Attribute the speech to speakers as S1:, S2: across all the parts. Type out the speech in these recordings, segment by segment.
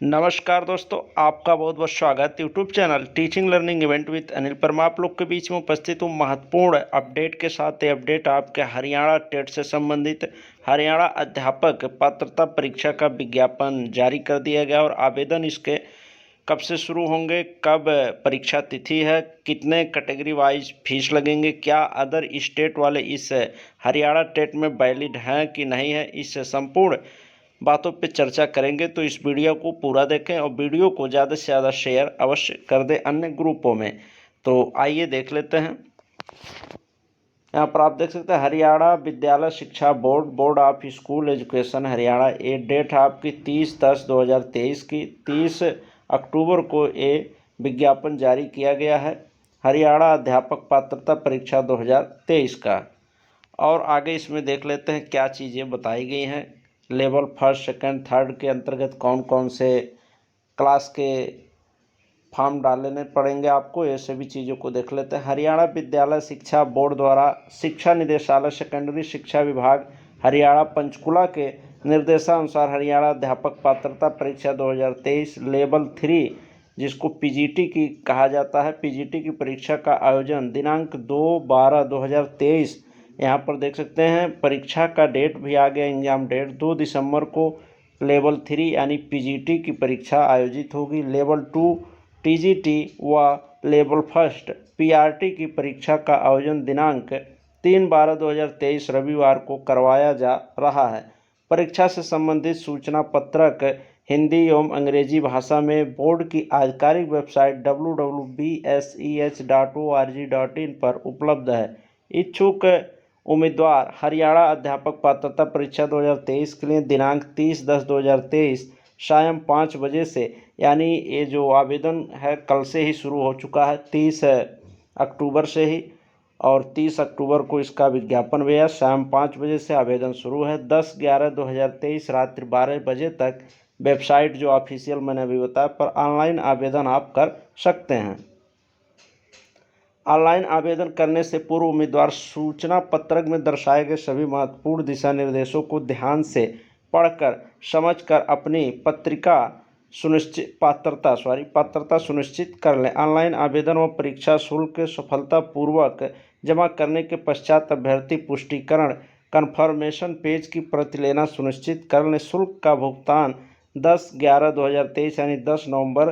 S1: नमस्कार दोस्तों, आपका बहुत बहुत स्वागत YouTube channel teaching learning event with Anil Parmar आप लोग के बीच में उपस्थित हूँ महत्वपूर्ण अपडेट के साथ। ये अपडेट आपके हरियाणा टेट से संबंधित हरियाणा अध्यापक पात्रता परीक्षा का विज्ञापन जारी कर दिया गया और आवेदन इसके कब से शुरू होंगे, कब परीक्षा तिथि है, कितने कैटेगरी वाइज फीस लगेंगे, क्या अदर स्टेट वाले इस हरियाणा टेट में वैलिड हैं कि नहीं है, इस संपूर्ण बातों पे चर्चा करेंगे। तो इस वीडियो को पूरा देखें और वीडियो को ज़्यादा से ज़्यादा शेयर अवश्य कर दें अन्य ग्रुपों में। तो आइए देख लेते हैं। यहाँ पर आप देख सकते हैं हरियाणा विद्यालय शिक्षा board of school education Haryana. ये डेट है आपकी 30/10/2023 की। 30 अक्टूबर को ये विज्ञापन जारी किया गया है हरियाणा अध्यापक पात्रता परीक्षा 2023 का। और आगे इसमें देख लेते हैं क्या चीज़ें बताई गई हैं। लेवल फर्स्ट सेकंड थर्ड के अंतर्गत कौन कौन से क्लास के फॉर्म डालने पड़ेंगे आपको, ये सभी चीज़ों को देख लेते हैं। हरियाणा विद्यालय शिक्षा बोर्ड द्वारा शिक्षा निदेशालय सेकेंडरी शिक्षा विभाग हरियाणा पंचकुला के निर्देशानुसार हरियाणा अध्यापक पात्रता परीक्षा 2023 लेवल 3 जिसको पीजीटी की कहा जाता है, पीजीटी की परीक्षा का आयोजन दिनांक 2/12/2023 यहाँ पर देख सकते हैं। परीक्षा का डेट भी आ गया, एग्जाम डेट 2 दिसंबर को लेवल 3 यानी पीजीटी की परीक्षा आयोजित होगी। लेवल 2 टीजीटी व लेवल फर्स्ट पीआरटी की परीक्षा का आयोजन दिनांक 3/12/2023 रविवार को करवाया जा रहा है। परीक्षा से संबंधित सूचना पत्रक हिंदी एवं अंग्रेजी भाषा में बोर्ड की आधिकारिक वेबसाइट www.bseh.org.in पर उपलब्ध है। इच्छुक उम्मीदवार हरियाणा अध्यापक पात्रता परीक्षा 2023 के लिए दिनांक 30/10/2023 शाम 5 बजे से, यानी ये जो आवेदन है कल से ही शुरू हो चुका है 30 अक्टूबर से ही, और 30 अक्टूबर को इसका विज्ञापन भी है। शाम 5 बजे से आवेदन शुरू है। 10/11/2023 रात्रि 12 बजे तक वेबसाइट जो ऑफिशियल मैंने अभी बताया पर ऑनलाइन आवेदन आप कर सकते हैं। ऑनलाइन आवेदन करने से पूर्व उम्मीदवार सूचना पत्रक में दर्शाए गए सभी महत्वपूर्ण दिशा निर्देशों को ध्यान से पढ़कर समझकर अपनी पात्रता सुनिश्चित कर लें। ऑनलाइन आवेदन व परीक्षा शुल्क सफलतापूर्वक जमा करने के पश्चात अभ्यर्थी पुष्टिकरण कन्फर्मेशन पेज की प्रति लेना सुनिश्चित कर लें। शुल्क का भुगतान 10/11/2023 यानी 10 नवंबर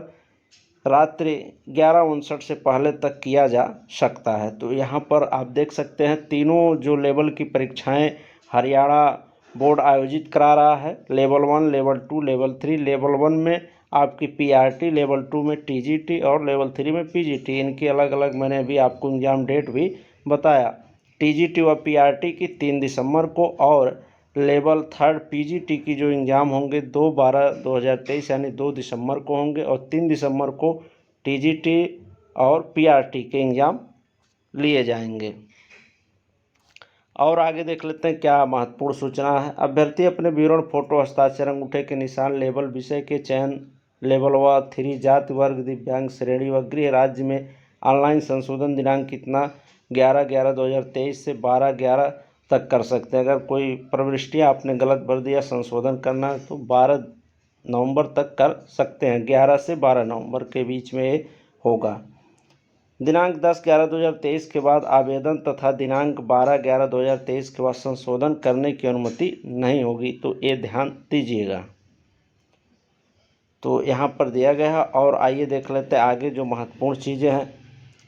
S1: रात्रि 11:59 से पहले तक किया जा सकता है। तो यहाँ पर आप देख सकते हैं तीनों जो लेवल की परीक्षाएं हरियाणा बोर्ड आयोजित करा रहा है। Level 1, level 2, level 3। लेवल 1 में आपकी पीआरटी, लेवल 2 में टीजीटी और लेवल 3 में पीजीटी। इनकी अलग अलग मैंने अभी आपको एग्जाम डेट भी बताया। टीजीटी व पीआरटी की 3 दिसंबर को और लेवल 3 पीजीटी की जो एग्ज़ाम होंगे 2/12/2023 यानी 2 दिसंबर को होंगे और 3 दिसंबर को टीजीटी और पीआरटी के एग्ज़ाम लिए जाएंगे। और आगे देख लेते हैं क्या महत्वपूर्ण सूचना है। अभ्यर्थी अपने विवरण, फोटो, हस्ताक्षर, अंगूठे के निशान, लेवल, विषय के चयन, लेवल व 3 जाति वर्ग दिव्यांग श्रेणी व गृह राज्य में ऑनलाइन संशोधन दिनांक कितना 11/11/2023 से 12/11 तक कर सकते हैं। अगर कोई प्रविष्टियाँ आपने गलत भर दिया, संशोधन करना है तो 12 नवंबर तक कर सकते हैं। 11 से 12 नवंबर के बीच में ये होगा। दिनांक 10/11/2023 के बाद आवेदन तथा दिनांक 12/11/2023 के बाद संशोधन करने की अनुमति नहीं होगी, तो ये ध्यान दीजिएगा। तो यहाँ पर दिया गया है। और आइए देख लेते हैं आगे जो महत्वपूर्ण चीज़ें हैं।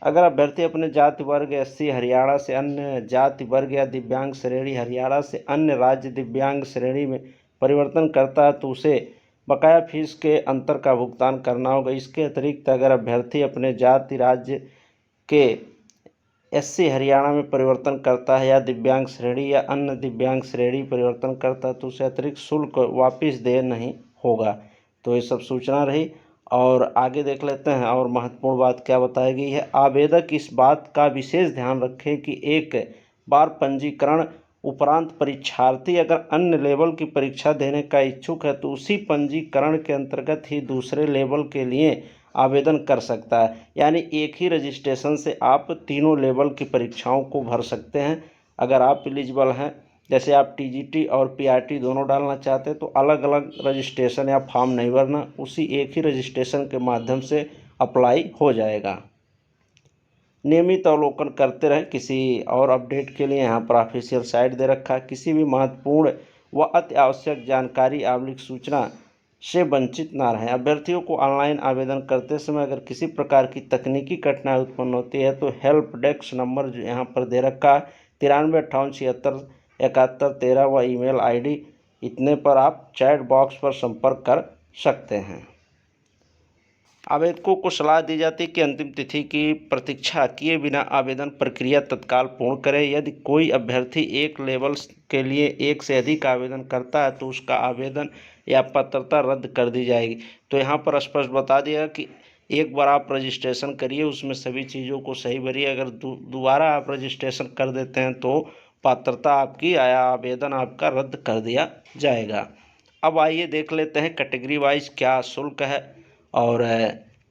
S1: अगर अभ्यर्थी अपने जाति वर्ग एससी हरियाणा से अन्य जाति वर्ग या दिव्यांग श्रेणी हरियाणा से अन्य राज्य दिव्यांग श्रेणी में परिवर्तन करता है तो उसे बकाया फीस के अंतर का भुगतान करना होगा। इसके अतिरिक्त अगर अभ्यर्थी अपने जाति राज्य के एससी हरियाणा में परिवर्तन करता है या दिव्यांग श्रेणी या अन्य दिव्यांग श्रेणी परिवर्तन करता है तो उसे अतिरिक्त शुल्क वापस दे नहीं होगा। तो ये सब सूचना रही। और आगे देख लेते हैं और महत्वपूर्ण बात क्या बताई गई है। आवेदक इस बात का विशेष ध्यान रखें कि एक बार पंजीकरण उपरांत परीक्षार्थी अगर अन्य लेवल की परीक्षा देने का इच्छुक है तो उसी पंजीकरण के अंतर्गत ही दूसरे लेवल के लिए आवेदन कर सकता है। यानी एक ही रजिस्ट्रेशन से आप तीनों लेवल की परीक्षाओं को भर सकते हैं। अगर आप एलिजिबल हैं जैसे आप टीजीटी और पीआरटी दोनों डालना चाहते हैं तो अलग अलग रजिस्ट्रेशन या फॉर्म नहीं भरना, उसी एक ही रजिस्ट्रेशन के माध्यम से अप्लाई हो जाएगा। नियमित अवलोकन करते रहें। किसी और अपडेट के लिए यहाँ पर ऑफिशियल साइट दे रखा है। किसी भी महत्वपूर्ण व अति आवश्यक जानकारी आवश्यक सूचना से वंचित ना रहें। अभ्यर्थियों को ऑनलाइन आवेदन करते समय अगर किसी प्रकार की तकनीकी कठिनाई उत्पन्न होती है तो हेल्प डेस्क नंबर जो यहाँ पर दे रखा है 9358767113 व ईमेल आईडी इतने पर आप चैट बॉक्स पर संपर्क कर सकते हैं। आवेदकों को सलाह दी जाती है कि अंतिम तिथि की प्रतीक्षा किए बिना आवेदन प्रक्रिया तत्काल पूर्ण करें। यदि कोई अभ्यर्थी एक लेवल के लिए एक से अधिक आवेदन करता है तो उसका आवेदन या पात्रता रद्द कर दी जाएगी। तो यहाँ पर स्पष्ट बता दिया कि एक बार आप रजिस्ट्रेशन करिए, उसमें सभी चीज़ों को सही भरिए। अगर दोबारा आप रजिस्ट्रेशन कर देते हैं तो पात्रता आपकी या आवेदन आपका रद्द कर दिया जाएगा। अब आइए देख लेते हैं कैटेगरी वाइज क्या शुल्क है और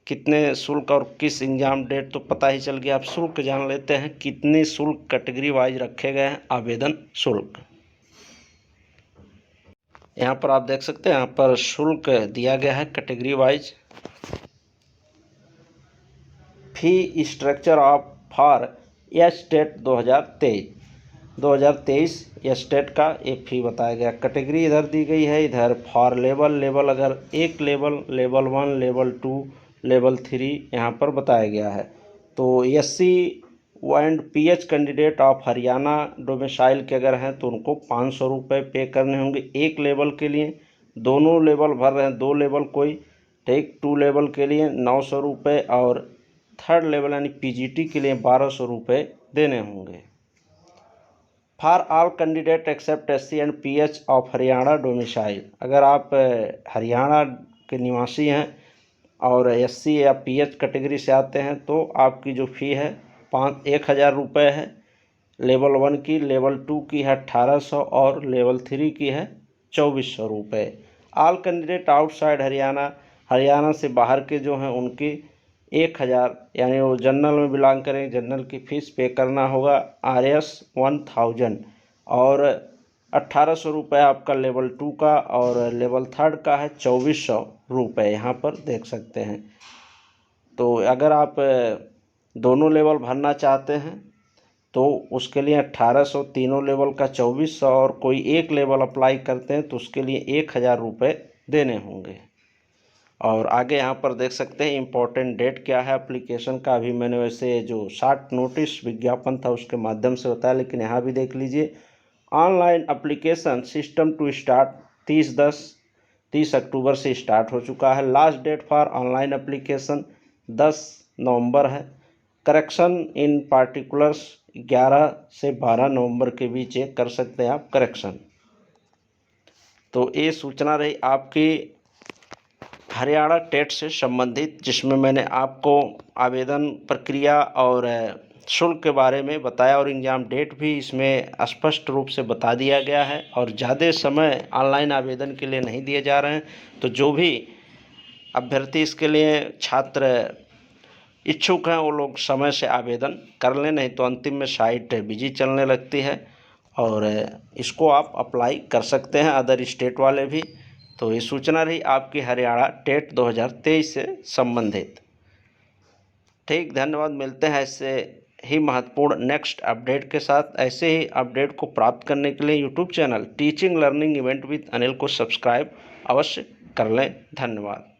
S1: कितने शुल्क और किस एग्जाम डेट तो पता ही चल गया। आप शुल्क जान लेते हैं कितने शुल्क कैटेगरी वाइज रखे गए हैं। आवेदन शुल्क यहाँ पर आप देख सकते हैं, यहाँ पर शुल्क दिया गया है category wise. Fee structure of for state 2023 state का ये फी बताया गया। कैटेगरी इधर दी गई है, इधर फॉर लेवल अगर एक लेवल 1, लेवल 2, लेवल 3 यहाँ पर बताया गया है। तो SC and PH candidate of Haryana domicile के अगर हैं तो उनको 500 रुपये पे करने होंगे एक लेवल के लिए। दोनों लेवल भर रहे हैं, 2 लेवल कोई, ठीक, 2 लेवल के लिए 900 रुपये और 3rd लेवल यानी PGT के लिए 1200 रुपये देने होंगे। For all candidate except SC and PH of Haryana domicile, अगर आप हरियाणा के निवासी हैं और SC या PH कैटेगरी से आते हैं तो आपकी जो फ़ी है 1000 रुपये है। लेवल 1 की, लेवल 2 की है 1800 और लेवल 3 की है 2400 रुपये। ऑल कैंडिडेट आउटसाइड हरियाणा से बाहर के जो हैं उनकी 1000 यानी वो जनरल में बिलोंग करें, जनरल की फ़ीस पे करना होगा RS 1000 और 1800 रुपये आपका लेवल 2 का और लेवल 3 का है 2400 रुपये, यहाँ पर देख सकते हैं। तो अगर आप दोनों लेवल भरना चाहते हैं तो उसके लिए 1800, तीनों लेवल का 2400 और कोई एक लेवल अप्लाई करते हैं तो उसके लिए 1000 रुपये देने होंगे। और आगे यहाँ पर देख सकते हैं इम्पोर्टेंट डेट क्या है एप्लीकेशन का। अभी मैंने वैसे जो शॉर्ट नोटिस विज्ञापन था उसके माध्यम से बताया, लेकिन यहाँ भी देख लीजिए online application system to start 30 अक्टूबर से स्टार्ट हो चुका है। Last date for online application 10 नवंबर है। करेक्शन इन पार्टिकुलर्स 11 से 12 नवंबर के बीच ये कर सकते हैं आप करेक्शन। तो ये सूचना रही आपकी हरियाणा टेट से संबंधित, जिसमें मैंने आपको आवेदन प्रक्रिया और शुल्क के बारे में बताया और एग्ज़ाम डेट भी इसमें स्पष्ट रूप से बता दिया गया है। और ज़्यादा समय ऑनलाइन आवेदन के लिए नहीं दिए जा रहे हैं, तो जो भी अभ्यर्थी इसके लिए छात्र इच्छुक हैं वो लोग समय से आवेदन कर लें, नहीं तो अंतिम में साइट बिजी चलने लगती है। और इसको आप अप्लाई कर सकते हैं अदर स्टेट वाले भी। तो ये सूचना रही आपकी हरियाणा टेट 2023 से संबंधित। ठीक, धन्यवाद। मिलते हैं ऐसे ही महत्वपूर्ण नेक्स्ट अपडेट के साथ। ऐसे ही अपडेट को प्राप्त करने के लिए YouTube channel teaching learning event with Anil को सब्सक्राइब अवश्य कर लें। धन्यवाद।